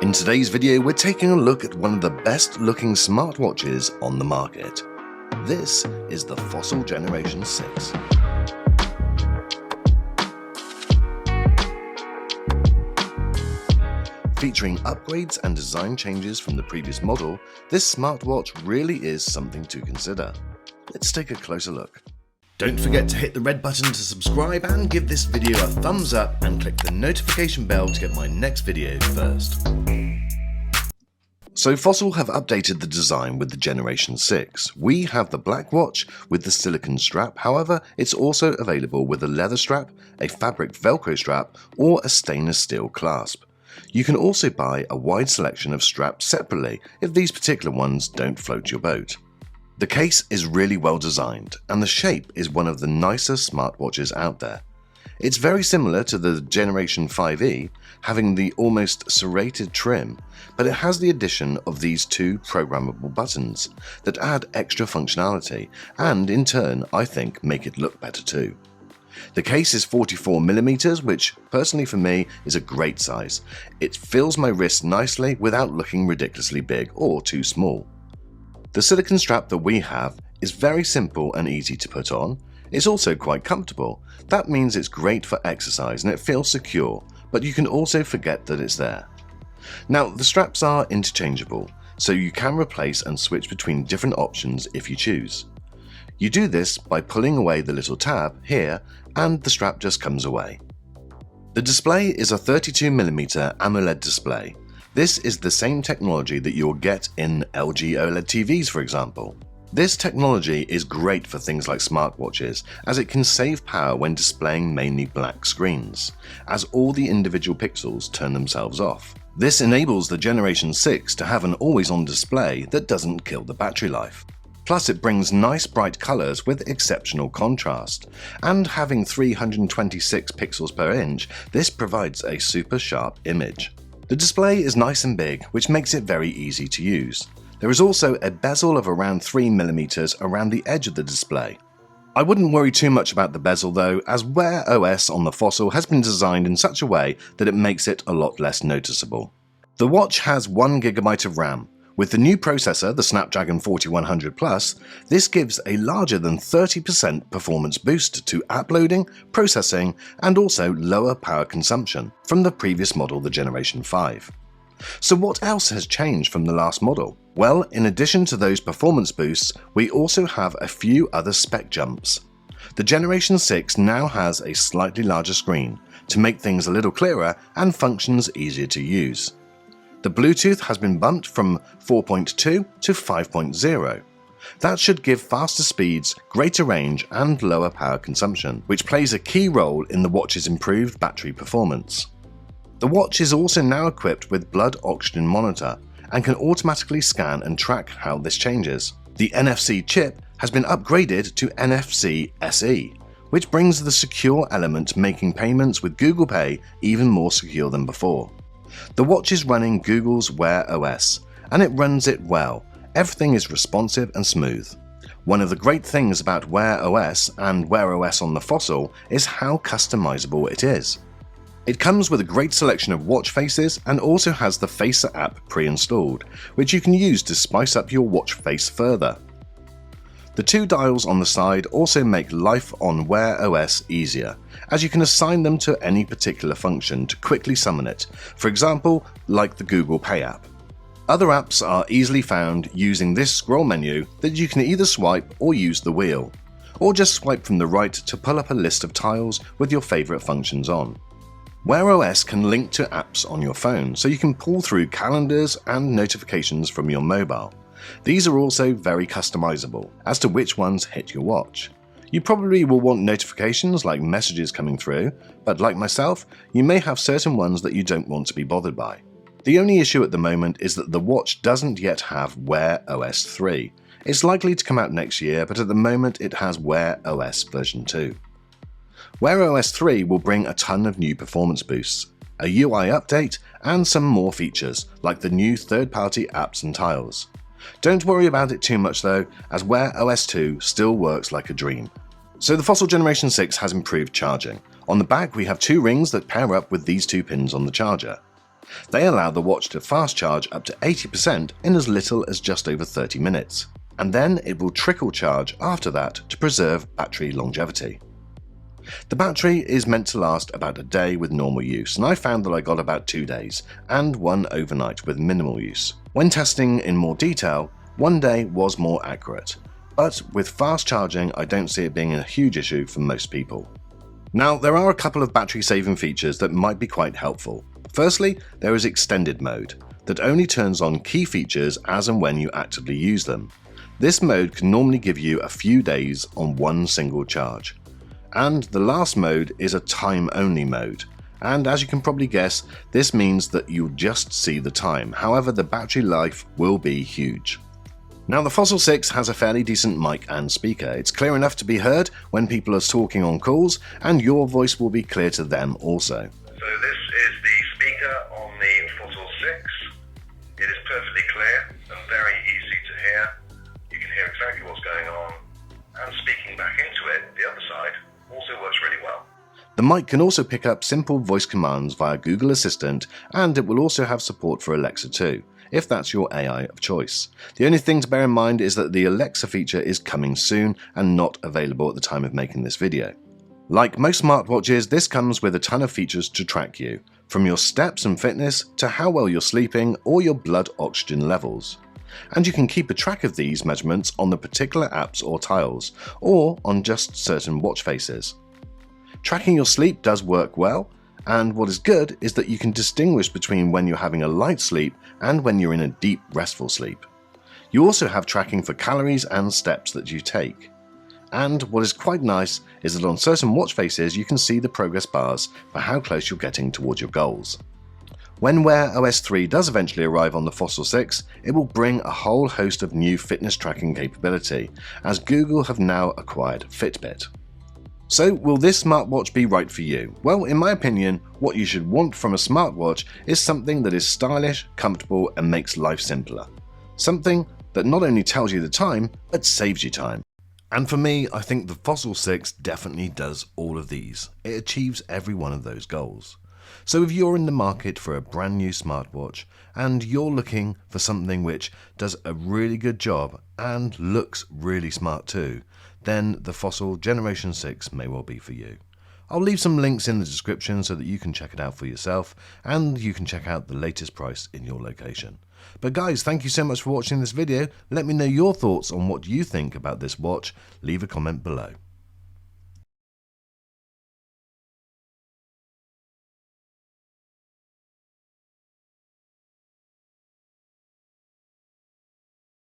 In today's video, we're taking a look at one of the best looking smartwatches on the market. This is the Fossil Generation 6. Featuring upgrades and design changes from the previous model, this smartwatch really is something to consider. Let's take a closer look. Don't forget to hit the red button to subscribe and give this video a thumbs up and click the notification bell to get my next video first. So Fossil have updated the design with the Generation 6. We have the black watch with the silicone strap, however it's also available with a leather strap, a fabric velcro strap or a stainless steel clasp. You can also buy a wide selection of straps separately if these particular ones don't float your boat. The case is really well designed and the shape is one of the nicer smartwatches out there. It's very similar to the Generation 5e, having the almost serrated trim, but it has the addition of these two programmable buttons that add extra functionality and in turn I think make it look better too. The case is 44mm, which personally for me is a great size. It fills my wrist nicely without looking ridiculously big or too small. The silicone strap that we have is very simple and easy to put on. It's also quite comfortable. That means it's great for exercise and it feels secure, but you can also forget that it's there. Now the straps are interchangeable, so you can replace and switch between different options if you choose. You do this by pulling away the little tab here and the strap just comes away. The display is a 32mm AMOLED display. This is the same technology that you'll get in LG OLED TVs, for example. This technology is great for things like smartwatches, as it can save power when displaying mainly black screens, as all the individual pixels turn themselves off. This enables the Generation 6 to have an always-on display that doesn't kill the battery life. Plus it brings nice bright colours with exceptional contrast, and having 326 pixels per inch, this provides a super sharp image. The display is nice and big, which makes it very easy to use. There is also a bezel of around 3mm around the edge of the display. I wouldn't worry too much about the bezel though, as Wear OS on the Fossil has been designed in such a way that it makes it a lot less noticeable. The watch has 1GB of RAM. With the new processor, the Snapdragon 4100 Plus, this gives a larger than 30% performance boost to app loading, processing, and also lower power consumption from the previous model, the Generation 5. So what else has changed from the last model? Well, in addition to those performance boosts, we also have a few other spec jumps. The Generation 6 now has a slightly larger screen to make things a little clearer and functions easier to use. The Bluetooth has been bumped from 4.2 to 5.0. That should give faster speeds, greater range and lower power consumption, which plays a key role in the watch's improved battery performance. The watch is also now equipped with blood oxygen monitor and can automatically scan and track how this changes. The NFC chip has been upgraded to NFC SE, which brings the secure element making payments with Google Pay even more secure than before. The watch is running Google's Wear OS, and it runs it well. Everything is responsive and smooth. One of the great things about Wear OS and Wear OS on the Fossil is how customizable it is. It comes with a great selection of watch faces and also has the Facer app pre-installed, which you can use to spice up your watch face further. The two dials on the side also make life on Wear OS easier, as you can assign them to any particular function to quickly summon it, for example, like the Google Pay app. Other apps are easily found using this scroll menu that you can either swipe or use the wheel, or just swipe from the right to pull up a list of tiles with your favourite functions on. Wear OS can link to apps on your phone, so you can pull through calendars and notifications from your mobile. These are also very customizable as to which ones hit your watch. You probably will want notifications like messages coming through, but like myself, you may have certain ones that you don't want to be bothered by. The only issue at the moment is that the watch doesn't yet have Wear OS 3. It's likely to come out next year, but at the moment it has Wear OS version 2. Wear OS 3 will bring a ton of new performance boosts, a UI update, and some more features like the new third-party apps and tiles. Don't worry about it too much though, as Wear OS 2 still works like a dream. So the Fossil Generation 6 has improved charging. On the back we have two rings that pair up with these two pins on the charger. They allow the watch to fast charge up to 80% in as little as just over 30 minutes, and then it will trickle charge after that to preserve battery longevity. The battery is meant to last about a day with normal use, and I found that I got about 2 days, and one overnight with minimal use. When testing in more detail, 1 day was more accurate, but with fast charging I don't see it being a huge issue for most people. Now, there are a couple of battery saving features that might be quite helpful. Firstly, there is extended mode, that only turns on key features as and when you actively use them. This mode can normally give you a few days on one single charge. And the last mode is a time-only mode, and as you can probably guess, this means that you'll just see the time, however the battery life will be huge. Now, the Fossil 6 has a fairly decent mic and speaker. It's clear enough to be heard when people are talking on calls, and your voice will be clear to them also. So this is the speaker on the Fossil 6. It is perfectly clear and very easy to hear. You can hear exactly what's going on, and speaking back into it, the other side, also works really well. The mic can also pick up simple voice commands via Google Assistant, and it will also have support for Alexa too, if that's your AI of choice. The only thing to bear in mind is that the Alexa feature is coming soon and not available at the time of making this video. Like most smartwatches, this comes with a ton of features to track you, from your steps and fitness to how well you're sleeping or your blood oxygen levels. And you can keep a track of these measurements on the particular apps or tiles, or on just certain watch faces. Tracking your sleep does work well, and what is good is that you can distinguish between when you're having a light sleep and when you're in a deep restful sleep. You also have tracking for calories and steps that you take. And what is quite nice is that on certain watch faces you can see the progress bars for how close you're getting towards your goals. When Wear OS 3 does eventually arrive on the Fossil 6, it will bring a whole host of new fitness tracking capability, as Google have now acquired Fitbit. So will this smartwatch be right for you? Well, in my opinion, what you should want from a smartwatch is something that is stylish, comfortable, and makes life simpler. Something that not only tells you the time, but saves you time. And for me, I think the Fossil 6 definitely does all of these. It achieves every one of those goals. So if you're in the market for a brand new smartwatch and you're looking for something which does a really good job and looks really smart too, then the Fossil Generation 6 may well be for you. I'll leave some links in the description so that you can check it out for yourself and you can check out the latest price in your location. But guys, thank you so much for watching this video. Let me know your thoughts on what you think about this watch. Leave a comment below.